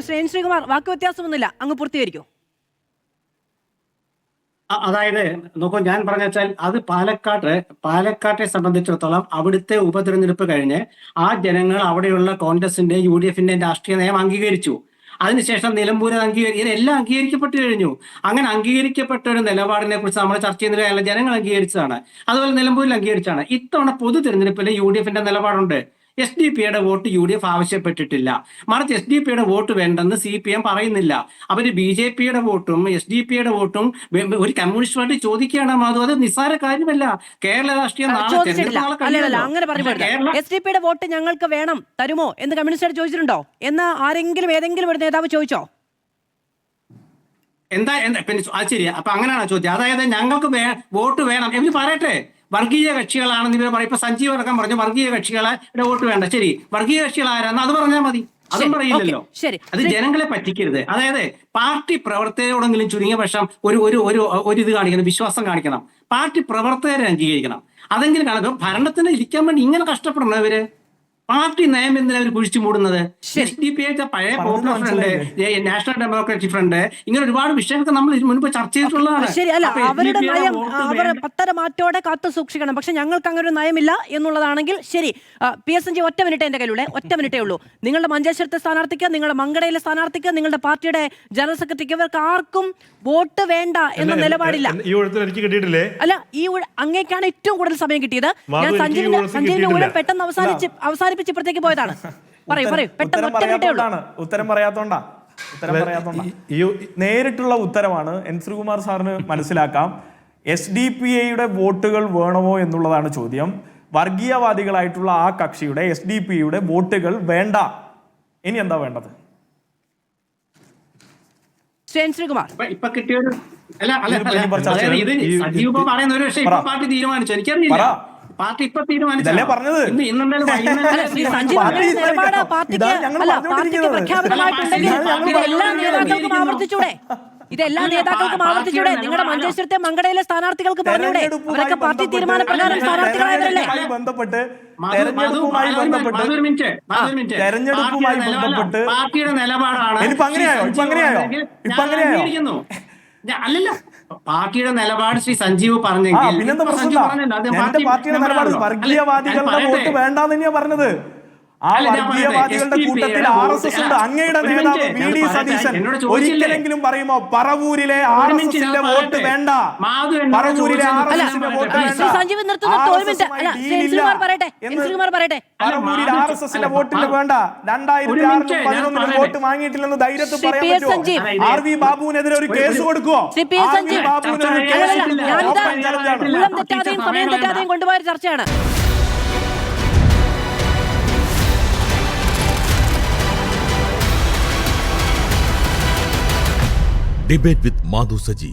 ശ്രീകുമാർ, വാക്ക് വ്യത്യാസമൊന്നുമില്ല, അങ്ങ് പൂർത്തീകരിക്കൂ. അതായത് നോക്കൂ, ഞാൻ പറഞ്ഞ വെച്ചാൽ അത് പാലക്കാട്ടെ സംബന്ധിച്ചിടത്തോളം അവിടുത്തെ ഉപതെരഞ്ഞെടുപ്പ് കഴിഞ്ഞ് ആ ജനങ്ങൾ അവിടെയുള്ള കോൺഗ്രസിന്റെ UDF-ന്റെ രാഷ്ട്രീയ നയം അംഗീകരിച്ചു. അതിനുശേഷം നിലമ്പൂർ ഇതെല്ലാം അംഗീകരിക്കപ്പെട്ടു കഴിഞ്ഞു. അങ്ങനെ അംഗീകരിക്കപ്പെട്ട ഒരു നിലപാടിനെ കുറിച്ച് നമ്മൾ ചർച്ച ചെയ്യുന്നില്ല, ജനങ്ങൾ അംഗീകരിച്ചതാണ്. അതുപോലെ നിലമ്പൂരിൽ അംഗീകരിച്ചാണ്. ഇത്തവണ പൊതു തെരഞ്ഞെടുപ്പിൽ UDF-ന്റെ നിലപാടുണ്ട്. SDPയുടെ വോട്ട് UDF ആവശ്യപ്പെട്ടിട്ടില്ല. മറിച്ച് SDPയുടെ വോട്ട് വേണ്ടെന്ന് CPM പറയുന്നില്ല. അവര് BJPയുടെ വോട്ടും SDPയുടെ വോട്ടും ഒരു കമ്മ്യൂണിസ്റ്റ് പാർട്ടി ചോദിക്കുകയാണ്. അത് നിസ്സാര കാര്യമല്ല. കേരള രാഷ്ട്രീയം SDPയുടെ വോട്ട് ഞങ്ങൾക്ക് വേണം, തരുമോ എന്ന് കമ്മ്യൂണിസ്റ്റ് ചോദിച്ചിട്ടുണ്ടോ എന്ന് ഏതെങ്കിലും ഒരു നേതാവ് ചോദിച്ചോ? എന്താ അത് ശരിയാ. അപ്പൊ അങ്ങനെയാണോ ചോദ്യം? അതായത് ഞങ്ങൾക്ക് വോട്ട് വേണം എന്ന് പറയട്ടെ. വർഗീയ കക്ഷികളാണെന്ന് ഇവർ പറയും. ഇപ്പൊ സഞ്ജീവ് അടക്കം പറഞ്ഞു വർഗീയ കക്ഷികളെ വോട്ട് വേണ്ട. ശരി, വർഗീയ കക്ഷികൾ ആരാന്ന് അത് പറഞ്ഞാൽ മതി. അതും പറയില്ലല്ലോ. അത് ജനങ്ങളെ പറ്റിക്കരുത്. അതായത് പാർട്ടി പ്രവർത്തകരോടെങ്കിലും ചുരുങ്ങിയ പക്ഷം ഒരു ഇത് കാണിക്കണം, വിശ്വാസം കാണിക്കണം. പാർട്ടി പ്രവർത്തകരെ അംഗീകരിക്കണം. അതെങ്കിലും കാണും. ഭരണത്തിന് ഇരിക്കാൻ വേണ്ടി ഇങ്ങനെ കഷ്ടപ്പെടണം ഇവര്. പാർട്ടി നയം എന്തിനാ അവർ കുഴിച്ചു മൂടുന്നത്? SDPയുടെ പഴയ popular front, national democratic front, ഇങ്ങനെ ഒരുപാട് വിഷയങ്ങൾ നമ്മൾ മുൻപ് ചർച്ച ചെയ്തിട്ടുള്ളതാണ്. ശരിയല്ല, അവരുടെ നയം അവർ പത്തര മാറ്റോടെ കാത്തു സൂക്ഷിക്കണം. പക്ഷെ ഞങ്ങൾക്ക് അങ്ങനെ ഒരു നയമില്ല എന്നുള്ളതാണെങ്കിൽ ശരി. PSNG ഒറ്റ മിനിറ്റ് എന്റെ കയ്യിലൂടെ, ഒറ്റ മിനിറ്റേ ഉള്ളൂ. നിങ്ങളുടെ മഞ്ചേശ്വരത്തെ സ്ഥാനാർത്ഥിക്ക്, നിങ്ങളുടെ മങ്കടയിലെ സ്ഥാനാർത്ഥിക്ക്, നിങ്ങളുടെ പാർട്ടിയുടെ ജനറൽ സെക്രട്ടറിക്ക്, ഇവർക്ക് ആർക്കും വോട്ട് വേണ്ട എന്ന നിലപാടില്ല. അല്ല, അങ്ങേക്കാണ് ഏറ്റവും കൂടുതൽ സമയം കിട്ടിയത്. ഞാൻ സഞ്ജീവിന്റെ ഊഴം പെട്ടെന്ന് അവസാനിപ്പിച്ച് ഇപ്പുറത്തേക്ക് പോയതാണ്. പറയൂ പെട്ടെന്ന്. ഉത്തരം പറയാത്തോണ്ടാ നേരിട്ടുള്ള ഉത്തരമാണ്. എൻ ശ്രീകുമാർ സാറിന് മനസ്സിലാക്കാം. SDPയുടെ വോട്ടുകൾ വേണമോ എന്നുള്ളതാണ് ചോദ്യം. വർഗീയവാദികളായിട്ടുള്ള ആ കക്ഷിയുടെ SDPയുടെ വോട്ടുകൾ വേണ്ട. ഇനി എന്താ വേണ്ടത്? ശ്രീകുമാർ ഇപ്പൊ കിട്ടിയൊരു പറയുന്ന ഒരു വിഷയം ഇപ്പൊ പാർട്ടി തീരുമാനിച്ചു. എനിക്കറിയില്ല. പാർട്ടി ഇപ്പൊ തീരുമാനിച്ചല്ലേ പറഞ്ഞത്? ഇതെല്ലാ നേതാക്കൾക്കും ആവർത്തിച്ചൂടെ? നിങ്ങളുടെ മഞ്ചേശ്വരത്തെ മങ്കടയിലെ സ്ഥാനാർത്ഥികൾക്ക് പറഞ്ഞൂടെ? അവരൊക്കെ പാർട്ടി തീരുമാനപ്രകാരം സ്ഥാനാർത്ഥികളായവരല്ലേ? തെരഞ്ഞെടുപ്പുമായി ബന്ധപ്പെട്ട് പാർട്ടിയുടെ നിലപാടാണ്. അല്ലല്ല, പാർട്ടിയുടെ നിലപാട് ശ്രീ സഞ്ജീവ് പറഞ്ഞെങ്കിൽ പാർട്ടിയുടെ നിലപാട് വർഗീയവാദികളുടെ വോട്ട് വേണ്ടാന്ന് തന്നെയാ പറഞ്ഞത്. ആ വർഗീയവാദികളുടെ കൂട്ടത്തിൽ RSS ഉണ്ട്. അങ്ങയുടെ നേതാവ് VD സതീശൻ ഒരിക്കലെങ്കിലും പറയുമോ പറവൂരിലെ RSSന്റെ വോട്ട് വേണ്ട, പറവൂരിലെ RSSന്റെ വോട്ട് വേണ്ട, പറവൂരിൽ RSSന്റെ വോട്ടിന് വേണ്ട, 2006-11 വോട്ട് വാങ്ങിയിട്ടില്ലെന്ന് ധൈര്യത്തിൽ പറയാൻ പറ്റുമോ? RV ബാബുവിനെതിരെ ഒരു കേസ് കൊടുക്കുവോ? കൊണ്ടുപോയ ചർച്ചയാണ്. Debate with Madhu Saji.